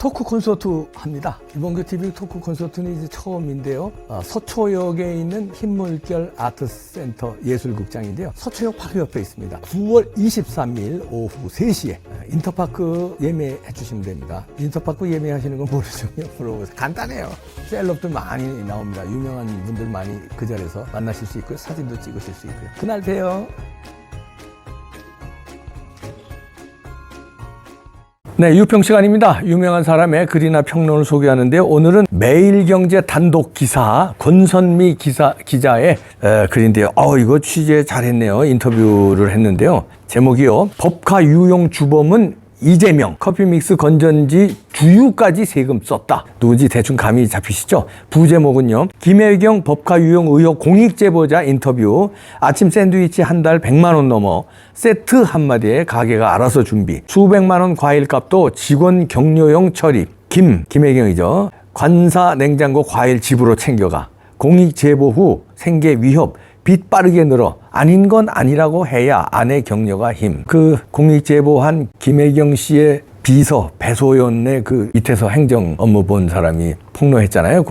토크 콘서트 합니다. 이범규 TV 토크 콘서트는 이제 처음인데요. 서초역에 있는 흰물결 아트센터 예술극장인데요. 서초역 바로 옆에 있습니다. 9월 23일 오후 3시에 인터파크 예매해 주시면 됩니다. 인터파크 예매하시는 건 모르죠? 물어보세요. 간단해요. 셀럽들 많이 나옵니다. 유명한 분들 많이 그 자리에서 만나실 수 있고요. 사진도 찍으실 수 있고요. 그날 봬요. 네, 유평 시간입니다. 유명한 사람의 글이나 평론을 소개하는데요. 오늘은 매일경제 단독 기사 권선미 기자의 글인데요. 이거 취재 잘했네요. 인터뷰를 했는데요. 제목이요. 법카 유용 주범은 이재명, 커피믹스 건전지 주유까지 세금 썼다. 누군지 대충 감이 잡히시죠? 부제목은요. 김혜경 법카 유용 의혹 공익제보자 인터뷰. 아침 샌드위치 한 달 100만 원 넘어 세트 한마디에 가게가 알아서 준비. 수백만 원 과일값도 직원 격려용 처리. 김혜경이죠. 관사 냉장고 과일 집으로 챙겨가. 공익제보 후 생계 위협. 빚 빠르게 늘어. 아닌 건 아니라고 해야 아내 격려가 힘. 그 공익제보한 김혜경 씨의 비서 배소연의 그 밑에서 행정 업무 본 사람이 폭로했잖아요.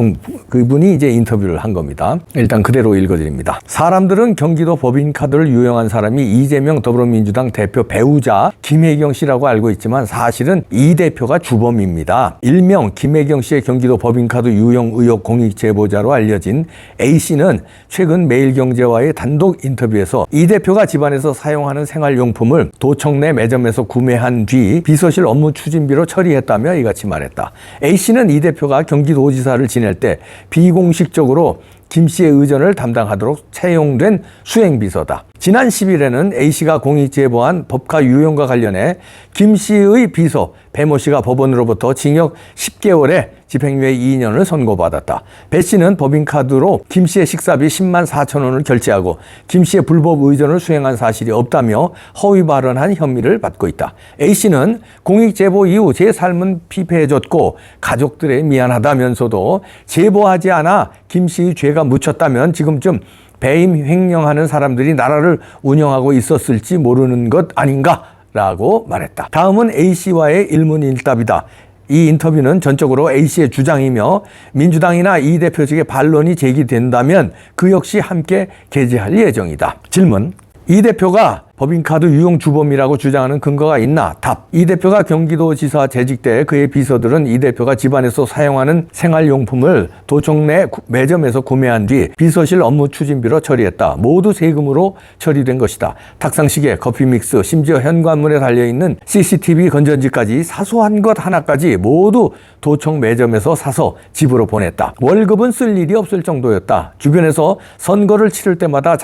그분이 이제 인터뷰를 한 겁니다. 일단 그대로 읽어드립니다. 사람들은 경기도 법인카드를 유용한 사람이 이재명 더불어민주당 대표 배우자 김혜경 씨라고 알고 있지만 사실은 이 대표가 주범입니다. 일명 김혜경 씨의 경기도 법인카드 유용 의혹 공익제보자로 알려진 A 씨는 최근 매일경제와의 단독 인터뷰에서 이 대표가 집안에서 사용하는 생활용품을 도청 내 매점에서 구매한 뒤 비서실 업무 추진비로 처리했다며 이같이 말했다. A 씨는 이 대표가 경기도지사를 지낼 때 비공식적으로 김 씨의 의전을 담당하도록 채용된 수행비서다. 지난 10일에는 A 씨가 공익제보한 법카 유용과 관련해 김 씨의 비서 배모 씨가 법원으로부터 징역 10개월에 집행유예 2년을 선고받았다. 배 씨는 법인카드로 김 씨의 식사비 10만 4천 원을 결제하고 김 씨의 불법 의전을 수행한 사실이 없다며 허위 발언한 혐의를 받고 있다. A 씨는 공익제보 이후 제 삶은 피폐해졌고 가족들에 미안하다면서도 제보하지 않아 김 씨의 죄가 묻혔다면 지금쯤 배임 횡령하는 사람들이 나라를 운영하고 있었을지 모르는 것 아닌가? 라고 말했다. 다음은 A씨와의 일문일답이다. 이 인터뷰는 전적으로 A씨의 주장이며 민주당이나 이 대표 측의 반론이 제기된다면 그 역시 함께 게재할 예정이다. 질문. 이 대표가 법인카드 유용 주범이라고 주장하는 근거가 있나? 답. 이 대표가 경기도지사 재직 때 그의 비서들은 이 대표가 집안에서 사용하는 생활용품을 도청 내 매점에서 구매한 뒤 비서실 업무 추진비로 처리했다. 모두 세금으로 처리된 것이다. 탁상시계, 커피믹스, 심지어 현관문에 달려있는 CCTV 건전지까지 사소한 것 하나까지 모두 도청 매점에서 사서 집으로 보냈다. 월급은 쓸 일이 없을 정도였다. 주변에서 선거를 치를 때마다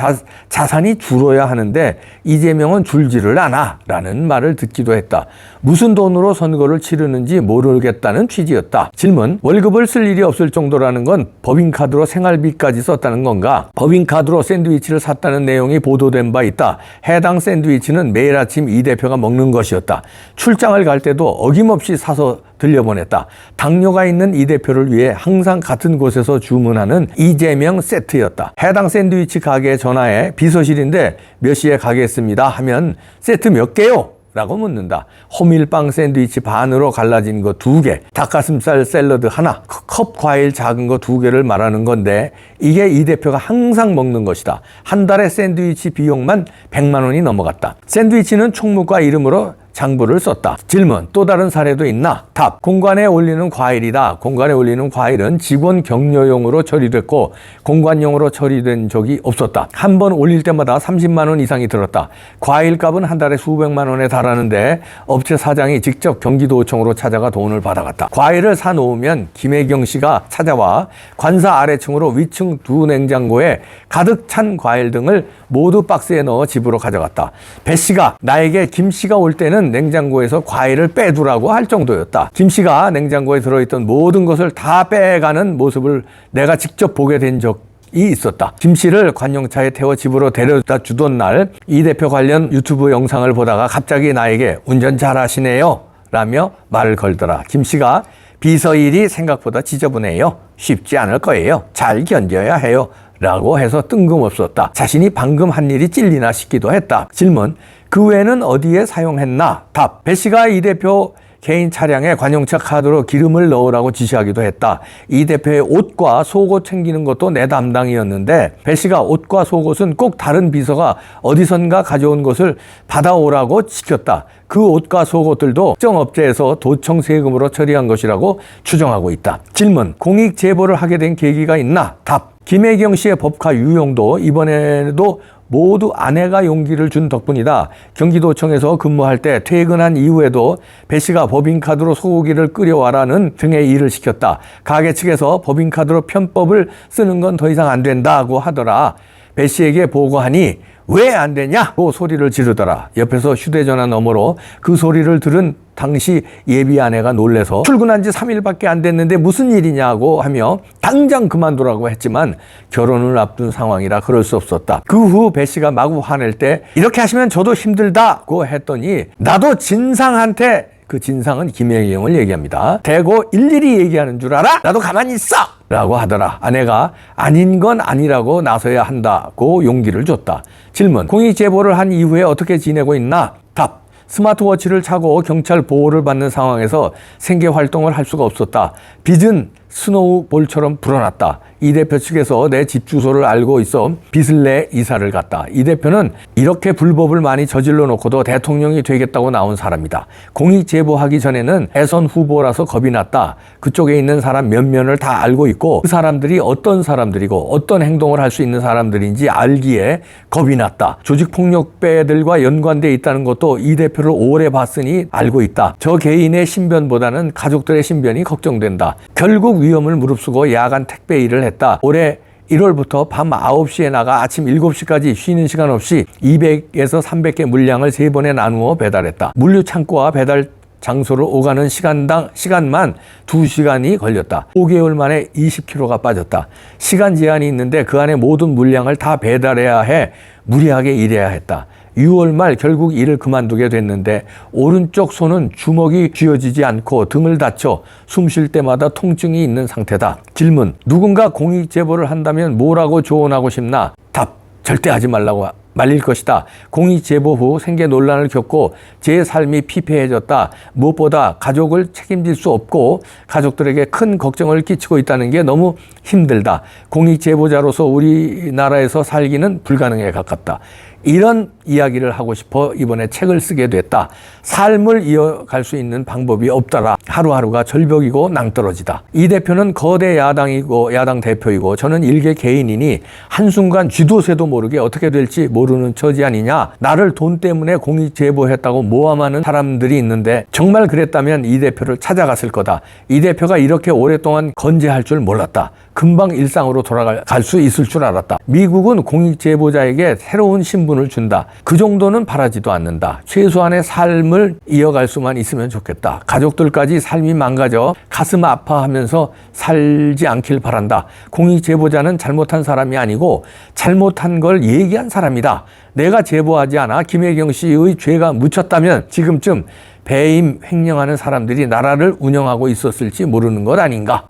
자산이 줄어야 하는데 이재명은 줄지를 않아 라는 말을 듣기도 했다. 무슨 돈으로 선거를 치르는지 모르겠다는 취지였다. 질문. 월급을 쓸 일이 없을 정도라는 건 법인카드로 생활비까지 썼다는 건가? 법인카드로 샌드위치를 샀다는 내용이 보도된 바 있다. 해당 샌드위치는 매일 아침 이 대표가 먹는 것이었다. 출장을 갈 때도 어김없이 사서 들려보냈다. 당뇨가 있는 이 대표를 위해 항상 같은 곳에서 주문하는 이재명 세트였다. 해당 샌드위치 가게에 전화해 비서실인데 몇 시에 가겠습니다 하면 세트 몇 개요? 라고 묻는다. 호밀빵 샌드위치 반으로 갈라진 거 2개, 닭가슴살 샐러드 하나, 컵 과일 작은 거 2개를 말하는 건데 이게 이 대표가 항상 먹는 것이다. 한 달에 샌드위치 비용만 100만 원이 넘어갔다. 샌드위치는 총무과 이름으로 장부를 썼다. 질문. 또 다른 사례도 있나? 답. 공관에 올리는 과일이다. 공관에 올리는 과일은 직원 격려용으로 처리됐고 공관용으로 처리된 적이 없었다. 한 번 올릴 때마다 30만 원 이상이 들었다. 과일값은 한 달에 수백만 원에 달하는데 업체 사장이 직접 경기도청으로 찾아가 돈을 받아갔다. 과일을 사놓으면 김혜경 씨가 찾아와 관사 아래층으로 위층 2 냉장고에 가득 찬 과일 등을 모두 박스에 넣어 집으로 가져갔다. 배 씨가 나에게 김 씨가 올 때는 냉장고에서 과일을 빼두라고 할 정도였다. 김 씨가 냉장고에 들어있던 모든 것을 다 빼가는 모습을 내가 직접 보게 된 적이 있었다. 김 씨를 관용차에 태워 집으로 데려다 주던 날 이 대표 관련 유튜브 영상을 보다가 갑자기 나에게 운전 잘하시네요 라며 말을 걸더라. 김 씨가 비서 일이 생각보다 지저분해요. 쉽지 않을 거예요. 잘 견뎌야 해요. 라고 해서 뜬금없었다. 자신이 방금 한 일이 찔리나 싶기도 했다. 질문. 그 외에는 어디에 사용했나? 답. 배 씨가 이 대표 개인 차량에 관용차 카드로 기름을 넣으라고 지시하기도 했다. 이 대표의 옷과 속옷 챙기는 것도 내 담당이었는데 배 씨가 옷과 속옷은 꼭 다른 비서가 어디선가 가져온 것을 받아오라고 시켰다. 그 옷과 속옷들도 특정 업체에서 도청 세금으로 처리한 것이라고 추정하고 있다. 질문, 공익 제보를 하게 된 계기가 있나? 답, 김혜경 씨의 법카 유용도 이번에도 모두 아내가 용기를 준 덕분이다. 경기도청에서 근무할 때 퇴근한 이후에도 배 씨가 법인카드로 소고기를 끓여와라는 등의 일을 시켰다. 가게 측에서 법인카드로 편법을 쓰는 건 더 이상 안 된다고 하더라. 배 씨에게 보고하니 왜 안 되냐고 소리를 지르더라. 옆에서 휴대전화 너머로 그 소리를 들은 당시 예비 아내가 놀래서 출근한 지 3일밖에 안 됐는데 무슨 일이냐고 하며 당장 그만두라고 했지만 결혼을 앞둔 상황이라 그럴 수 없었다. 그 후 배 씨가 마구 화낼 때 이렇게 하시면 저도 힘들다고 했더니 나도 진상한테, 그 진상은 김혜경을 얘기합니다. 대고 일일이 얘기하는 줄 알아? 나도 가만히 있어! 라고 하더라. 아내가 아닌 건 아니라고 나서야 한다고 용기를 줬다. 질문, 공익 제보를 한 이후에 어떻게 지내고 있나? 답, 스마트워치를 차고 경찰 보호를 받는 상황에서 생계 활동을 할 수가 없었다. 빚은 스노우볼처럼 불어났다. 이 대표 측에서 내 집 주소를 알고 있어 빚을 내 이사를 갔다. 이 대표는 이렇게 불법을 많이 저질러 놓고도 대통령이 되겠다고 나온 사람이다. 공익 제보하기 전에는 대선 후보라서 겁이 났다. 그쪽에 있는 사람 몇몇을 다 알고 있고 그 사람들이 어떤 사람들이고 어떤 행동을 할 수 있는 사람들인지 알기에 겁이 났다. 조직폭력배들과 연관돼 있다는 것도 이 대표를 오래 봤으니 알고 있다. 저 개인의 신변보다는 가족들의 신변이 걱정된다. 결국 위험을 무릅쓰고 야간 택배 일을 했다. 올해 1월부터 밤 9시에 나가 아침 7시까지 쉬는 시간 없이 200에서 300개 물량을 3번에 나누어 배달했다. 물류 창고와 배달 장소를 오가는 시간만 2시간이 걸렸다. 5개월 만에 20kg가 빠졌다. 시간 제한이 있는데 그 안에 모든 물량을 다 배달해야 해 무리하게 일해야 했다. 6월 말 결국 일을 그만두게 됐는데 오른쪽 손은 주먹이 쥐어지지 않고 등을 다쳐 숨 쉴 때마다 통증이 있는 상태다. 질문, 누군가 공익 제보를 한다면 뭐라고 조언하고 싶나? 답, 절대 하지 말라고 말릴 것이다. 공익 제보 후 생계 논란을 겪고 제 삶이 피폐해졌다. 무엇보다 가족을 책임질 수 없고 가족들에게 큰 걱정을 끼치고 있다는 게 너무 힘들다. 공익 제보자로서 우리나라에서 살기는 불가능에 가깝다. 이런 이야기를 하고 싶어 이번에 책을 쓰게 됐다. 삶을 이어갈 수 있는 방법이 없더라. 하루하루가 절벽이고 낭떠러지다. 이 대표는 거대 야당이고 야당 대표이고 저는 일개 개인이니 한순간 쥐도새도 모르게 어떻게 될지 모르는 처지 아니냐. 나를 돈 때문에 공익 제보했다고 모함하는 사람들이 있는데 정말 그랬다면 이 대표를 찾아갔을 거다. 이 대표가 이렇게 오랫동안 건재할 줄 몰랐다. 금방 일상으로 돌아갈 수 있을 줄 알았다. 미국은 공익 제보자에게 새로운 신분을 준다. 그 정도는 바라지도 않는다. 최소한의 삶을 이어갈 수만 있으면 좋겠다. 가족들까지 삶이 망가져 가슴 아파하면서 살지 않길 바란다. 공익 제보자는 잘못한 사람이 아니고 잘못한 걸 얘기한 사람이다. 내가 제보하지 않아 김혜경 씨의 죄가 묻혔다면 지금쯤 배임 횡령하는 사람들이 나라를 운영하고 있었을지 모르는 것 아닌가.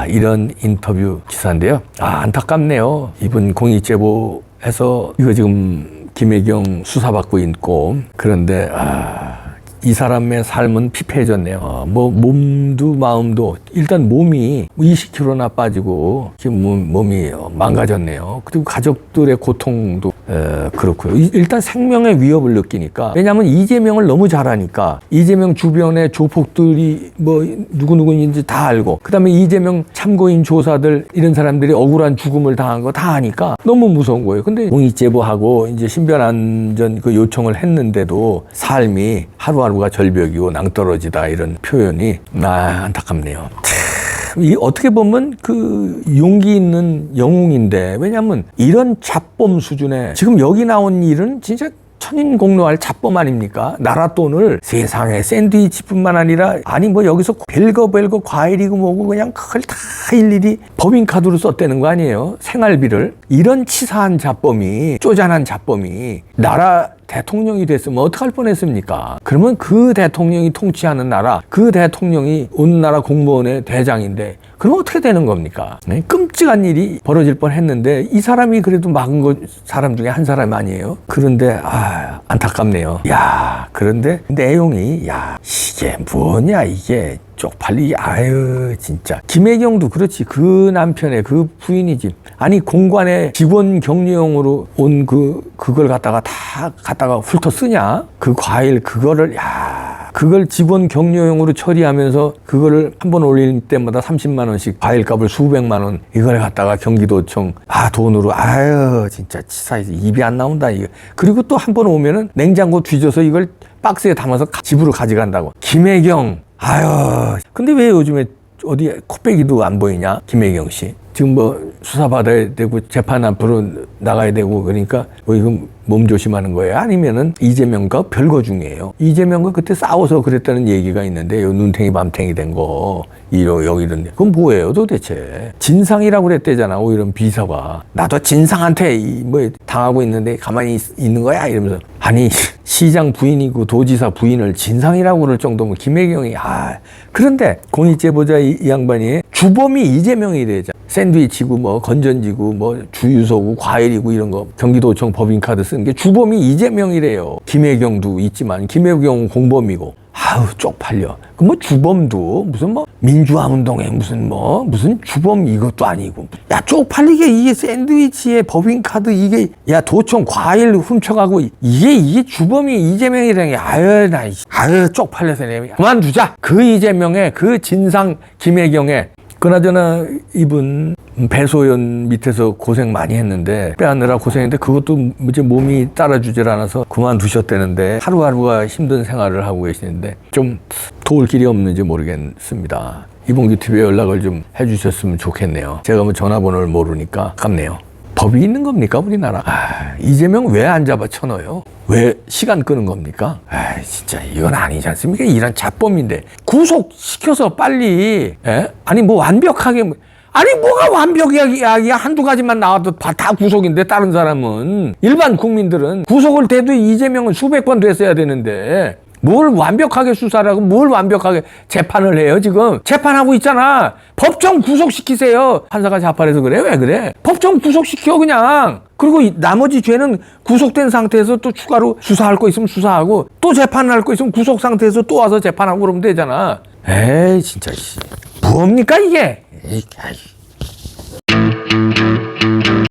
이런 인터뷰 기사인데요. 안타깝네요. 이분 공익 제보해서 이거 지금 김혜경 수사받고 있고, 그런데 이 사람의 삶은 피폐해졌네요. 몸도 마음도, 일단 몸이 20kg나 빠지고 지금 몸이 망가졌네요. 그리고 가족들의 고통도 그렇고요. 일단 생명의 위협을 느끼니까, 왜냐하면 이재명을 너무 잘 아니까, 이재명 주변의 조폭들이 누구누구인지 다 알고, 그 다음에 이재명 참고인 조사들 이런 사람들이 억울한 죽음을 당한 거 다 아니까 너무 무서운 거예요. 근데 공익 제보하고 이제 신변안전 그 요청을 했는데도 삶이 하루하루가 절벽이고 낭떠러지다, 이런 표현이 안타깝네요. 이 어떻게 보면 그 용기 있는 영웅인데, 왜냐하면 이런 잡범 수준의, 지금 여기 나온 일은 진짜 천인공노할 잡범 아닙니까? 나라 돈을 세상에 샌드위치뿐만 아니라, 여기서 별거 과일이고 뭐고 그냥 그걸 다 일일이 법인카드로 썼다는 거 아니에요? 생활비를. 이런 치사한 잡범이, 쪼잔한 잡범이 나라 대통령이 됐으면 어떡할 뻔했습니까? 그러면 그 대통령이 통치하는 나라, 그 대통령이 어느 나라 공무원의 대장인데 그럼 어떻게 되는 겁니까? 네? 끔찍한 일이 벌어질 뻔했는데 이 사람이 그래도 막은 사람 중에 한 사람 아니에요? 그런데 안타깝네요. 야, 그런데 내용이 이게 뭐냐 이게 쪽팔리. 아유 진짜. 김혜경도 그렇지. 그 남편의 그 부인이지. 아니 공관에 직원 격려용으로 온 그걸 갖다가 훑어 쓰냐? 그 과일 그거를 그걸 직원 격려용으로 처리하면서 그거를 한 번 올릴 때마다 30만 원씩 과일값을 수백만 원 이걸 갖다가 경기도청 돈으로 진짜 치사해서 입이 안 나온다 이거. 그리고 또 한 번 오면은 냉장고 뒤져서 이걸 박스에 담아서 집으로 가져간다고. 김혜경 근데 왜 요즘에 어디 코빼기도 안 보이냐 김혜경 씨. 지금 뭐 수사받아야 되고 재판 앞으로 나가야 되고 그러니까 이거 몸 조심하는 거예요? 아니면은 이재명과 별거 중이에요. 이재명과 그때 싸워서 그랬다는 얘기가 있는데 눈탱이 밤탱이 된 거 여기는 그건 뭐예요 도대체? 진상이라고 그랬대잖아. 이런 비서가 나도 진상한테 뭐 당하고 있는데 가만히 있는 거야 이러면서. 아니 시장 부인이고 도지사 부인을 진상이라고 그럴 정도면 김혜경이 그런데 공익제보자 이 양반이 주범이 이재명이래잖아. 샌드위치고 뭐 건전지고 뭐 주유소고 과일이고 이런 거 경기도청 법인카드 쓰는 게 주범이 이재명이래요. 김혜경도 있지만 김혜경은 공범이고. 쪽팔려. 그 뭐 주범도 무슨 뭐 민주화운동에 무슨 주범 이것도 아니고. 쪽팔리게 이게 샌드위치에 법인카드 이게 도청 과일 훔쳐가고 이게 주범이 이재명이라는 게 쪽팔려서 그만두자. 그 이재명의 그 진상 김혜경의 그나저나 이분 배소연 밑에서 고생 많이 했는데 빼앗느라 고생했는데 그것도 이제 몸이 따라주질 않아서 그만두셨다는데 하루하루가 힘든 생활을 하고 계시는데 좀 도울 길이 없는지 모르겠습니다. 이봉규 TV에 연락을 좀 해주셨으면 좋겠네요. 제가 뭐 전화번호를 모르니까 아깝네요. 법이 있는 겁니까 우리나라? 이재명 왜 안 잡아 쳐넣어요? 왜 시간 끄는 겁니까? 진짜 이건 아니지 않습니까? 이런 자범인데 구속시켜서 빨리 아니 뭐 완벽하게 아니 뭐가 완벽이야. 한두 가지만 나와도 다 구속인데 다른 사람은 일반 국민들은 구속을 돼도 이재명은 수백 건 됐어야 되는데 뭘 완벽하게 수사를 하고 뭘 완벽하게 재판을 해요 지금. 재판하고 있잖아. 법정 구속시키세요. 판사가 자판해서 그래? 왜 그래? 법정 구속시켜 그냥. 그리고 나머지 죄는 구속된 상태에서 또 추가로 수사할 거 있으면 수사하고 또 재판할 거 있으면 구속 상태에서 또 와서 재판하고 그러면 되잖아. 진짜 뭡니까 이게?